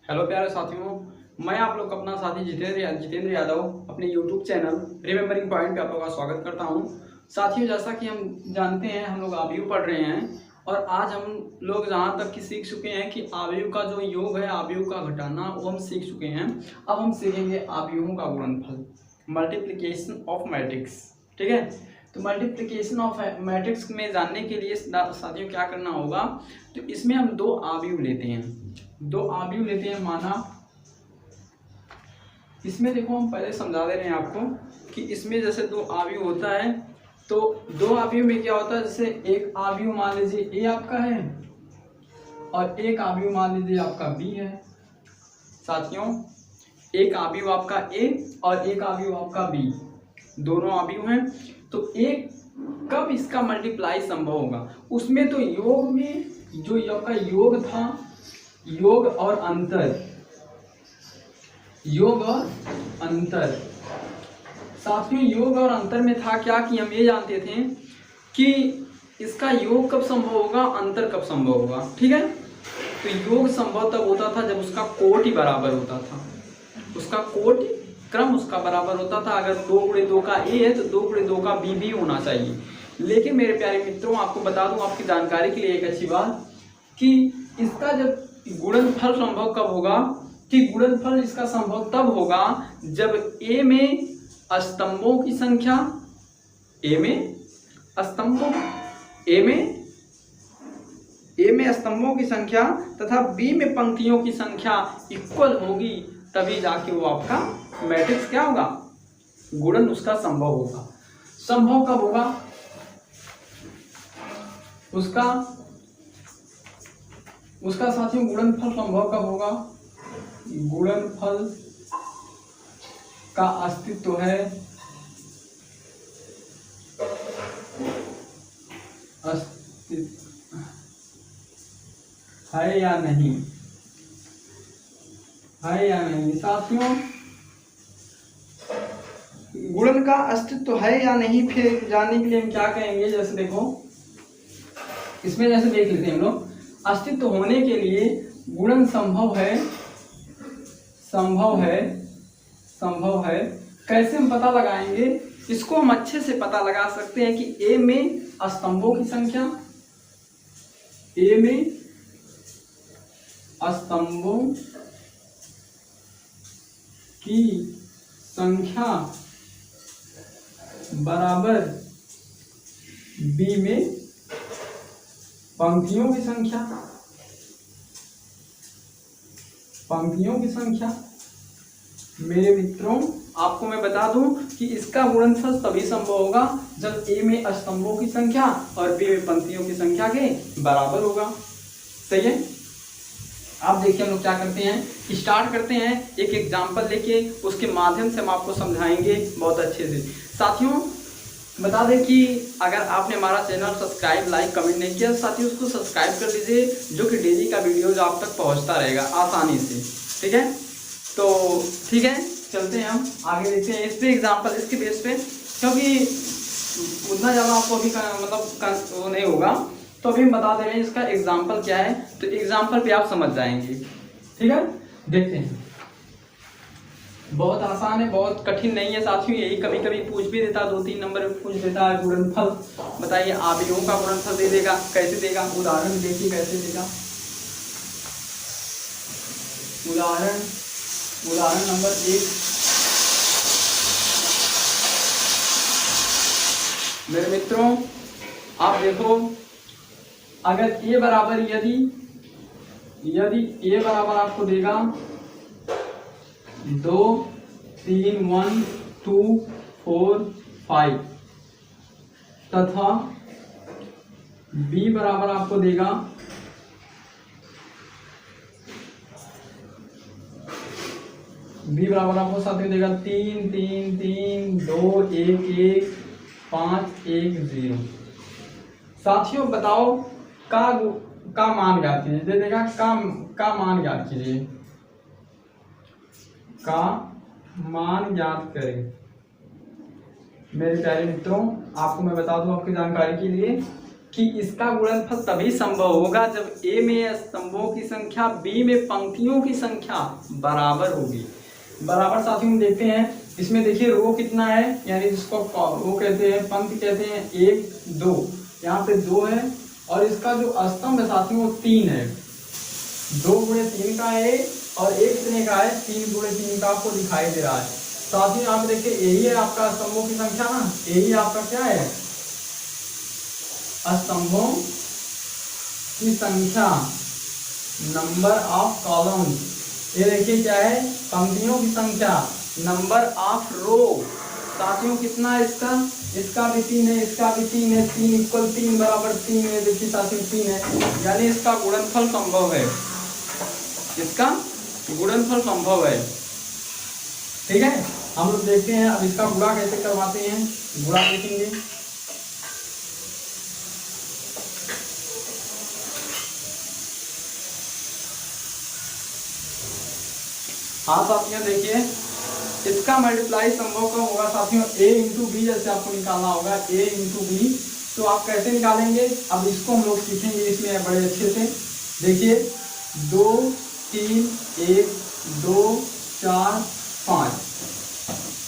Hello प्यारे साथियों, मैं आप लोग का अपना साथी जितेंद्र यादव अपने यूट्यूब चैनल रिमेम्बरिंग पॉइंट पे आप लोगों का स्वागत करता हूं। साथियों, जैसा कि हम जानते हैं, हम लोग आबयू पढ़ रहे हैं और आज हम लोग जहां तक कि सीख चुके हैं कि आबयू का जो योग है, आबयू का घटाना, वो हम सीख चुके हैं। अब हम सीखेंगे आबयुओं का गुणनफल, मल्टीप्लीकेशन ऑफ मैट्रिक्स। ठीक है, तो मल्टीप्लिकेशन ऑफ मैट्रिक्स में जानने के लिए साथियों क्या करना होगा, तो इसमें हम दो आबयू लेते हैं। माना इसमें देखो, हम पहले समझा दे रहे हैं आपको कि इसमें जैसे दो आबयू होता है, तो दो आबयू में क्या होता है, जैसे एक आबयू मान लीजिए ए आपका है और एक आबयू मान लीजिए आपका बी है। साथियों, एक आबयू आपका ए और एक आबयू आपका बी, दोनों आबयू हैं। तो एक कब इसका मल्टीप्लाई संभव होगा, उसमें तो योग में जो आपका योग था, योग और अंतर। साथियों, योग और अंतर में था क्या कि हम ये जानते थे कि इसका योग कब संभव होगा, अंतर कब संभव होगा। ठीक है, तो योग संभव तब होता था जब उसका कोटि बराबर होता था, उसका कोटि क्रम उसका बराबर होता था। अगर 2 × 2 का ए है तो 2 × 2 का बी भी होना चाहिए। लेकिन मेरे प्यारे मित्रों, आपको बता दूं आपकी जानकारी के लिए एक अच्छी बात कि इसका जब गुणनफल संभव कब होगा, कि गुणनफल इसका संभव तब होगा जब ए में स्तंभों की संख्या, ए में स्तंभों की संख्या तथा बी में पंक्तियों की संख्या इक्वल होगी, तभी जाके वो आपका मैट्रिक्स क्या होगा, गुणन उसका संभव होगा। संभव कब होगा, उसका साथियों गुणनफल संभव कब होगा, गुणनफल का अस्तित्व है या नहीं, साथियों, गुणन का अस्तित्व है या नहीं, फिर जानने के लिए हम क्या कहेंगे, जैसे देखो इसमें जैसे देख लेते हैं हम लोग, अस्तित्व होने के लिए गुणन संभव है। कैसे हम पता लगाएंगे इसको, हम अच्छे से पता लगा सकते हैं कि ए में स्तंभों की संख्या, बराबर बी में पंक्तियों की संख्या। मेरे मित्रों, आपको मैं बता दूं कि इसका गुणनफल तभी संभव होगा जब ए में स्तंभों की संख्या और बी में पंक्तियों की संख्या के बराबर होगा। सही है, आप देखिए हम लोग क्या करते हैं, स्टार्ट करते हैं एक एग्जाम्पल लेके, उसके माध्यम से हम आपको समझाएंगे बहुत अच्छे से। साथियों, बता दें कि अगर आपने हमारा चैनल सब्सक्राइब, लाइक, कमेंट नहीं किया, साथियों उसको सब्सक्राइब कर दीजिए, जो कि डेली का वीडियोज आप तक पहुंचता रहेगा आसानी से। ठीक है, तो ठीक है, चलते हैं हम आगे देखते हैं इस पे एग्जाम्पल, इसके बेस पे, क्योंकि उतना ज़्यादा आपको अभी मतलब वो नहीं होगा, तो अभी हम बता दे रहे हैं इसका एग्जाम्पल क्या है, तो एग्जाम्पल पे आप समझ जाएंगे। ठीक है, देखते हैं। बहुत आसान है, बहुत कठिन नहीं है साथियों, यही कभी कभी पूछ भी देता, 2-3 नंबर में पूछ देता है। गुणनफल बताइए, आबयवों का गुणनफल दे देगा, कैसे देगा, उदाहरण देखिए कैसे देगा। उदाहरण नंबर 1, मेरे मित्रों आप देखो, अगर ए बराबर यदि ए बराबर आपको देगा 2, 3, 1, 2, 4, 5 तथा बी बराबर आपको देगा 3, 3, 3, 2, 1, 1, 5, 1, 0। साथियों बताओ का मान ज्ञात कीजिए, दे देगा का मान ज्ञात कीजिए, का मान ज्ञात करें। मेरे प्यारे मित्रों, आपको मैं बता दूं आपकी जानकारी के लिए कि इसका गुणनफल तभी संभव होगा जब ए में स्तंभों की संख्या बी में पंक्तियों की संख्या बराबर होगी। बराबर साथियों हम देखते हैं, इसमें देखिए रो कितना है, यानी जिसको रो कहते हैं, पंक्ति कहते हैं, 1 2, यहाँ पे 2 है, और इसका जो स्तंभ है साथियों वो 3 है। 2 गुणे 3 का है और 1 कितने का है, 3 गुणे 3 का आपको दिखाई दे रहा है। साथियों यहाँ पे देखिए यही है आपका स्तंभों की संख्या ना, यही आपका क्या है, स्तंभों की संख्या, नंबर ऑफ कॉलम्स। ये देखिए क्या है, पंक्तियों की संख्या, नंबर ऑफ रो। साथियों कितना है इसका भी 3 है, इसका भी 3 है, 3 = 3 बराबर 3 है। देखिए साथियों 3 है, यानी इसका गुणनफल संभव है, इसका गुणनफल संभव है। ठीक है, हम लोग देखते हैं अब इसका गुणा कैसे करवाते हैं, गुणा देखेंगे। हाँ साथियों देखिए, इसका मल्टीप्लाई संभव कब होगा साथियों, a इंटू बी, जैसे आपको निकालना होगा a इंटू बी। तो आप कैसे निकालेंगे, अब इसको हम लोग सीखेंगे इसमें बड़े अच्छे से। देखिए 2 3 1 2 4 5।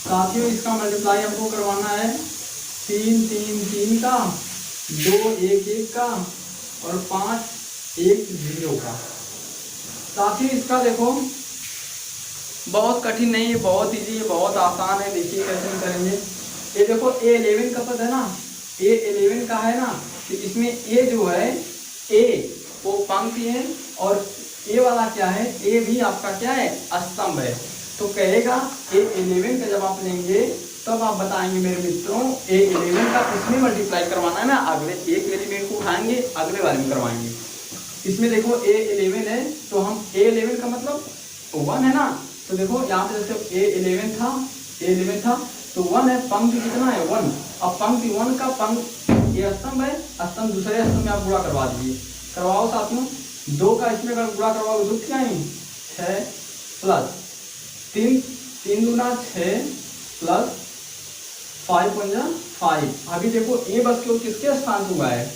साथियों इसका मल्टीप्लाई हमको करवाना है 3 3 3 का, 2 1 1 का, और 5 1 0 का। साथियों इसका देखो बहुत कठिन नहीं है, बहुत इजी है, बहुत आसान है। देखिए कैसे हम करेंगे। ये देखो A11 का पद है ना, A11 का है ना, तो इसमें A जो है, A वो पंक्ति है, और A वाला क्या है, A भी आपका क्या है, स्तंभ है। तो कहेगा A11 का जब आप लेंगे तब आप बताएंगे मेरे मित्रों, A11 का इसमें मल्टीप्लाई करवाना है ना, अगले एक एलिमेंट को उठाएंगे, अगले वाले में करवाएंगे। इसमें देखो A11 है, तो हम A11 का मतलब 1 है ना, तो देखो यहाँ पे जैसे A11 था तो 1 है, पंक्ति कितना है 1। अब पंक्ति 1 का पंक्ति ये स्तंभ है, स्तंभ दूसरे स्तंभ में आप गुणा करवा दीजिए, करवाओ साथियों। 2 का इसमें अगर गुणा करवाओ तो क्या है 6 प्लस 3 3 दूना 6 प्लस 5 पंजा 5। अभी देखो ए बस केवल किसके स्थान पर हुआ है,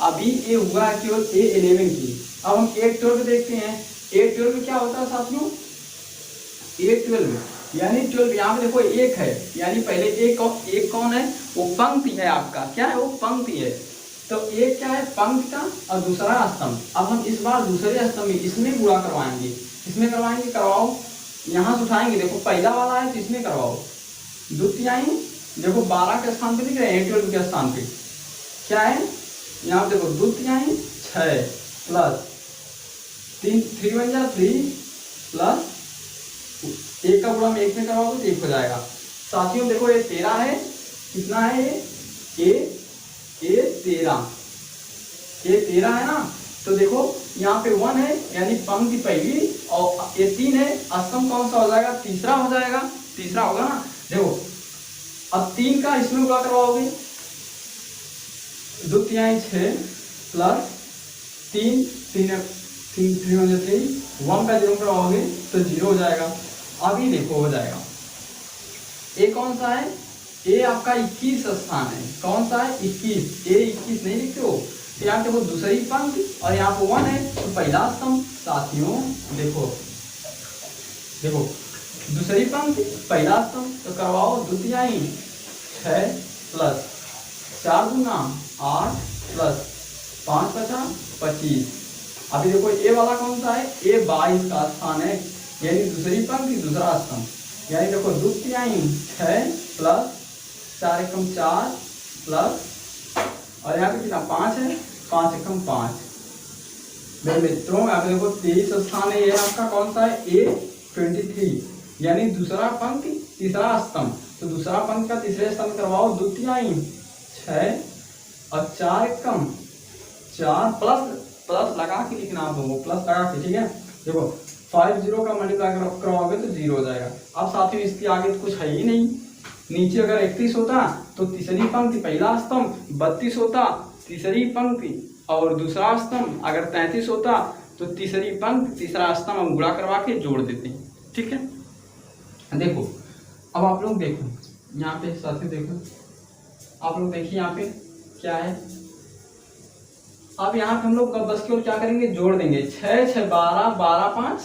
अभी ए हुआ है केवल A11 की। अब हम A12 देखते हैं, A12 क्या होता है साथियों, A12 यानी 12, यहाँ पे देखो 1 है, यानी पहले एक कौन है, वो पंक्ति है आपका, क्या है वो पंक्ति है। तो एक क्या है पंक्ति का, और दूसरा स्तंभ। अब हम इस बार दूसरे स्तंभ में इसमें गुणा करवाएंगे, इसमें करवाएंगे, करवाओ, यहाँ से उठाएंगे, देखो पहला वाला है तो इसमें करवाओ। द्वितीयाई देखो 12 के स्थान पे दिख रहे हैं, A12 के स्थान पे क्या है, यहाँ पे देखो द्वितीयाई 6 प्लस 3 3 1 जा 3 प्लस 1 का गुणा में 1 में करवाओ तो 1 हो जाएगा। साथियों देखो ये 13 है, कितना है ये 13 है ना, तो देखो यहाँ पे 1 है, यानी पंक्ति पहली, और ये 3 है, स्तंभ कौन सा हो जाएगा, तीसरा हो जाएगा, तीसरा होगा ना। देखो अब 3 का इसमें गुणा करवाओगे, द्वितीयाई 6 प्लस 3 3 3 1 का 0 करवाओगे तो 0 हो जाएगा। अभी देखो हो जाएगा, ए कौन सा है, ए आपका 21 स्थान है, कौन सा है 21, A21 नहीं लिखते हो, तो यहाँ देखो दूसरी पंक्ति, और यहाँ पे 1 है तो पहला स्तंभ। साथियों देखो देखो दूसरी पंक्ति पहला स्तंभ, तो करवाओ द्वितीयाई 6 प्लस 4 दूना 8 प्लस 5 5 25। अभी देखो ए वाला कौन सा है, A22 का स्थान है, यानी दूसरी पंक्ति दूसरा स्तंभ, यानी देखो द्वितीयाई 6 प्लस 4 एकम 4 प्लस, और यहाँ पे कितना 5 है, 5 एकम 5। मेरे मित्रों यहाँ पे देखो 23 स्थान है, ये आपका कौन सा है, A23, यानी दूसरा पंक्ति तीसरा स्तंभ। तो दूसरा पंक्ति का तीसरे स्तंभ करवाओ, द्वितीयाई 6 और 4 एकम 4 प्लस लगा के लिखना आप लोगों को, प्लस लगा के, ठीक है। देखो 5 0 का मल्टीप्लाई करवाओगे तो 0 हो जाएगा। अब साथियों इसके आगे तो कुछ है ही नहीं, नीचे अगर 31 होता तो तीसरी पंक्ति पहला स्तंभ, 32 होता तीसरी पंक्ति और दूसरा स्तंभ, अगर 33 होता तो तीसरी पंक्ति तीसरा स्तंभ हम गुणा करवा के जोड़ देते हैं, ठीक है। देखो अब आप लोग देखो यहाँ पे साथियों, देखो आप लोग देखिए यहाँ पे क्या है, अब यहाँ पे हम लोग बस केवल क्या करेंगे, जोड़ देंगे। 6 6 12, 12 5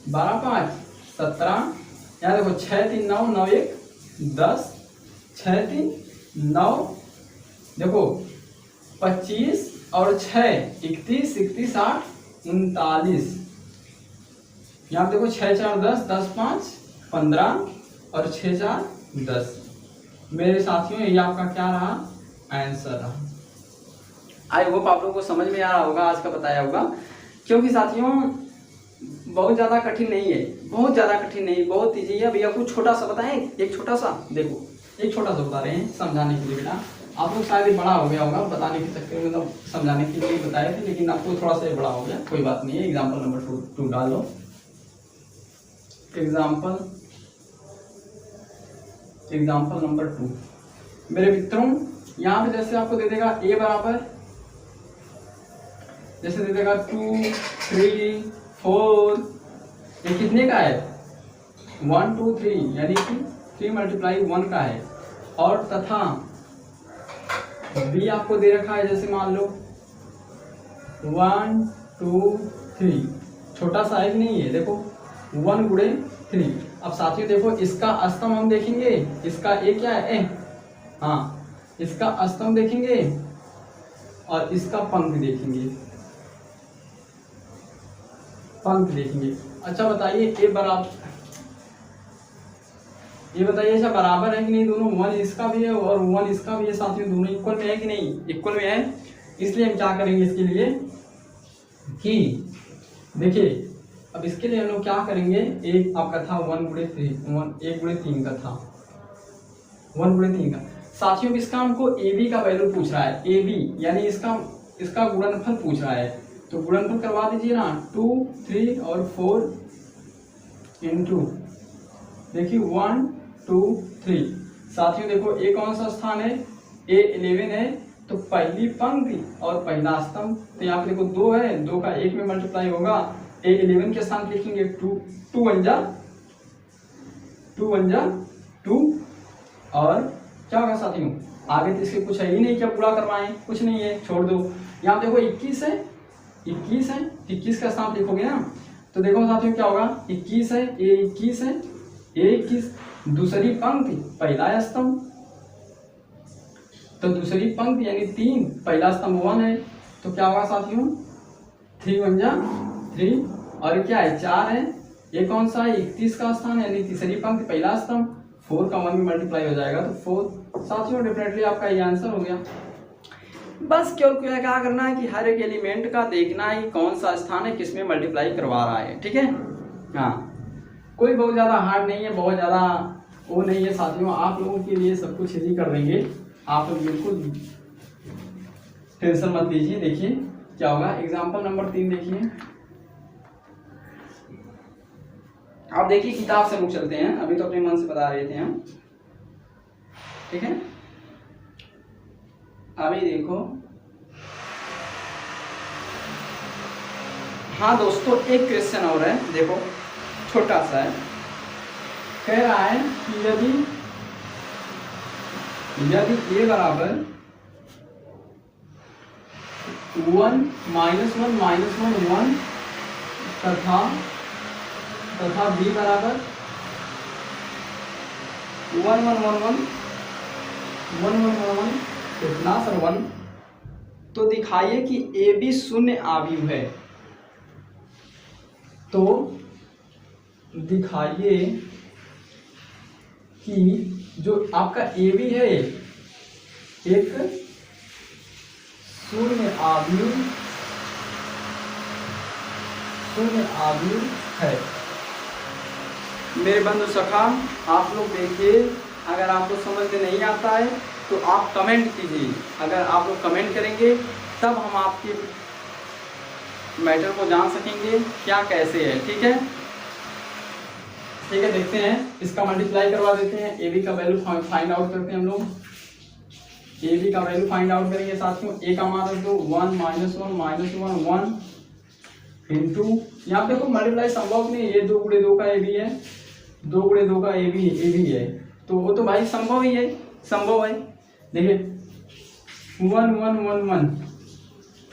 12 5 17। यहाँ देखो 6 3 9, 9 1 10, 6 3 9, देखो 25 और 6 31 31 8 39। यहाँ देखो 6 4 10, 10 5 15 और 6 4 10। मेरे साथियों ये आपका क्या रहा, आंसर रहा। आई होप आप लोगों को समझ में आ रहा होगा, आज का बताया होगा। क्योंकि साथियों बहुत ज़्यादा कठिन नहीं है, बहुत ज़्यादा कठिन नहीं, बहुत ईजी है। भैया कुछ छोटा सा बताएं, एक छोटा सा, देखो एक छोटा सा बता रहे हैं समझाने के लिए। बेटा आप लोग शायद बड़ा हो गया होगा, बताने के चक्कर में मतलब समझाने के लिए बताए थे, लेकिन आपको थोड़ा सा बड़ा हो गया, कोई बात नहीं है। एग्जाम्पल नंबर 2 डाल लो। एग्जाम्पल नंबर 2 मेरे मित्रों, यहाँ पे जैसे आपको दे देगा a बराबर, जैसे दे देगा 2 3 4, ये कितने का है, 1 2 3, यानी कि 3 × 1 का है। और तथा b आपको दे रखा है, जैसे मान लो 1 2 3, छोटा सा है कि नहीं है, देखो 1 × 3। अब साथियों देखो इसका स्तंभ हम देखेंगे, इसका ए क्या है, ए, हाँ इसका स्तंभ देखेंगे और इसका पंक्ति देखेंगे, पंक्ति देखेंगे। अच्छा बताइए ए बराबर, ये बताइए अच्छा बराबर है कि नहीं दोनों, 1 इसका भी है और 1 इसका भी है साथियों, दोनों इक्वल में है कि नहीं, इक्वल में है। इसलिए हम क्या करेंगे इसके लिए कि देखिए, अब इसके लिए हम लोग क्या करेंगे, एक आपका था 1 × 3, 1 × 3 का था, 1 × 3 का। साथियों इसका हमको AB का वैल्यू पूछ रहा है, AB यानी इसका गुणनफल पूछ रहा है, तो गुणनफल करवा दीजिए ना, 2 3 और 4 इंटू, देखिए 1 2 3। साथियों देखो ए कौन सा स्थान है, A11 है, तो पहली पंक्ति और पहला स्तंभ, तो यहाँ पे देखो 2 है, 2 का 1 में मल्टीप्लाई होगा, A11 के स्थान लिखेंगे 2 1 जा 2 और क्या होगा साथियों, आगे तो इसके कुछ है ही नहीं, क्या पूरा करवाएं, कुछ नहीं है, छोड़ दो। यहाँ देखो 21 है, 21 का स्थान लिखोगे ना, तो देखो साथियों क्या होगा, 21 है, A21 है, A21 दूसरी पंक्ति पहला स्तंभ, तो दूसरी पंक्ति यानी 3, पहला स्तंभ 1 है, तो क्या होगा साथियों 3 1 जा 3, और क्या है 4 है, ये कौन सा है 31 का स्थान यानी तीसरी पंक्ति पहला स्तंभ, 4 का 1 में मल्टीप्लाई हो जाएगा तो 4। साथियों डेफिनेटली आपका ये आंसर हो गया। बस केवल क्या करना है कि हर एक एलिमेंट का देखना है कौन सा स्थान है किसमें मल्टीप्लाई करवा रहा है, ठीक है। हाँ कोई बहुत ज़्यादा हार्ड नहीं है, बहुत ज़्यादा वो नहीं है साथियों, आप लोगों के लिए सब कुछ इजी कर देंगे, आप लोग बिल्कुल टेंशन मत लीजिए। देखिए क्या होगा, एग्जाम्पल नंबर 3 देखिए, आप देखिए किताब से रुक चलते हैं, अभी तो अपने मन से बता रहे थे हम, ठीक है। अभी देखो, हाँ दोस्तों एक क्वेश्चन और है, देखो छोटा सा है, कह रहा है कि यदि a बराबर 1 -1 -1 1 तथा b बराबर 1 1 1 1 1 1 1 1 कितना सर 1, तो दिखाइए कि AB शून्य आव्यूह है, तो दिखाइए कि जो आपका AB है एक शून्य आव्यूह है। मेरे बंधु सखा आप लोग देखिए, अगर आपको समझ में नहीं आता है तो आप कमेंट कीजिए, अगर आप लोग कमेंट करेंगे तब हम आपके मैटर को जान सकेंगे क्या कैसे है, ठीक है। ठीक है देखते हैं, इसका मल्टीप्लाई करवा देते हैं, AB का वैल्यू फाइंड आउट करते हैं हम लोग, AB का वैल्यू फाइंड आउट करेंगे साथियों। A का मान रख दो 1 -1 -1 1 इंटू, यहाँ पे देखो मल्टीप्लाई संभव नहीं, ये 2 × 2 का AB है, 2 × 2 का AB है, तो वो तो भाई संभव ही है, संभव है। देखिए 1 1 1 1।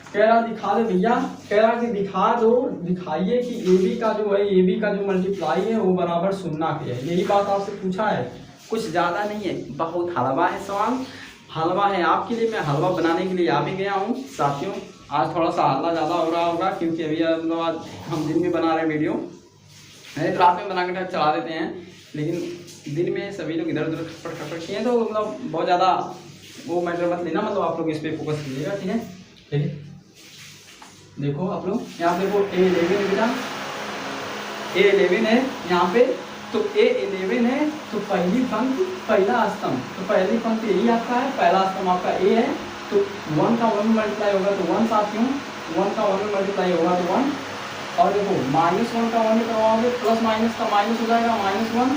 कह रहा दिखा दे भैया, कह रहा कि दिखा दो, दिखाइए कि ए बी का जो है, ए बी का जो मल्टीप्लाई है वो बराबर 0 के है। यही बात आपसे पूछा है, कुछ ज़्यादा नहीं है, बहुत हलवा है सवाल, हलवा है आपके लिए। मैं हलवा बनाने के लिए आ भी गया हूँ साथियों। आज थोड़ा सा हल्ला ज़्यादा हो रहा होगा क्योंकि अभी आज हम दिन में बना रहे हैं वीडियो, नहीं तो रात में बना के चला देते हैं, लेकिन दिन में सभी लोग इधर उधर खटपट किए तो मतलब बहुत ज़्यादा वो मैटर मत लेना, मतलब आप लोग इस पर फोकस कीजिएगा, ठीक है। ठीक है, देखो आप लोग यहाँ देखो A11 है बेटा, A11 है यहाँ पे, तो A11 है तो पहली पंक्ति पहला स्तंभ, तो पहली पंक्ति यही आपका है, पहला स्तंभ आपका A है, तो 1 का 1 में मल्टीप्लाई होगा तो 1 साथियों, 1 का 1 में मल्टीप्लाई होगा तो 1, और देखो -1 का 1 में करवाओगे प्लस माइनस का माइनस हो जाएगा, -1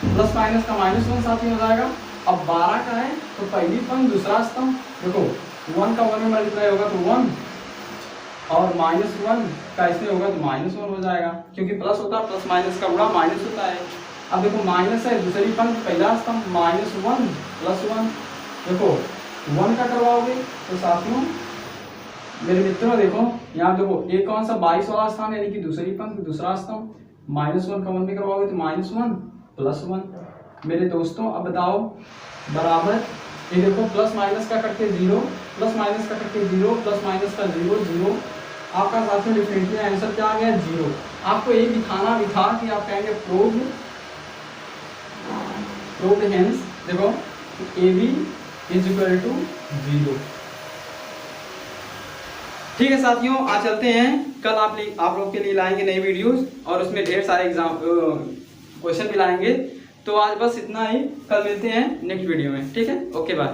प्लस माइनस का -1 साथियों हो जाएगा। अब 12 का है तो पहली पंक्ति दूसरा स्तंभ, देखो 1 का 1 में मल्टीप्लाई होगा तो 1, और -1 का इसमें होगा तो -1 हो जाएगा, क्योंकि प्लस होता है, प्लस माइनस का गुणा माइनस होता है। अब देखो माइनस है, दूसरी पंक्ति पहला स्तंभ -1 प्लस 1, देखो 1 का करवाओगे तो साथियों मेरे मित्रों देखो यहाँ देखो ये कौन सा 22 वाला स्थान यानी कि दूसरी पंक्ति दूसरा स्तंभ, -1 का 1 में करवाओगे तो -1 प्लस 1। मेरे दोस्तों अब बताओ बराबर, ये देखो प्लस माइनस का करके 0, प्लस माइनस का करके 0, प्लस माइनस का 0 0, आपका साथियों डिफरेंशियल आंसर क्या आ गया 0। आपको ये दिखाना भी था कि आप कहेंगे प्रूव्ड हेंस, देखो AB इज इक्वल टू 0। ठीक है साथियों, आज चलते हैं, कल आप लोग के लिए लाएंगे नई वीडियोस और उसमें ढेर सारे एग्जाम क्वेश्चन भी लाएंगे। तो आज बस इतना ही, कल मिलते हैं नेक्स्ट वीडियो में, ठीक है, ओके बाय।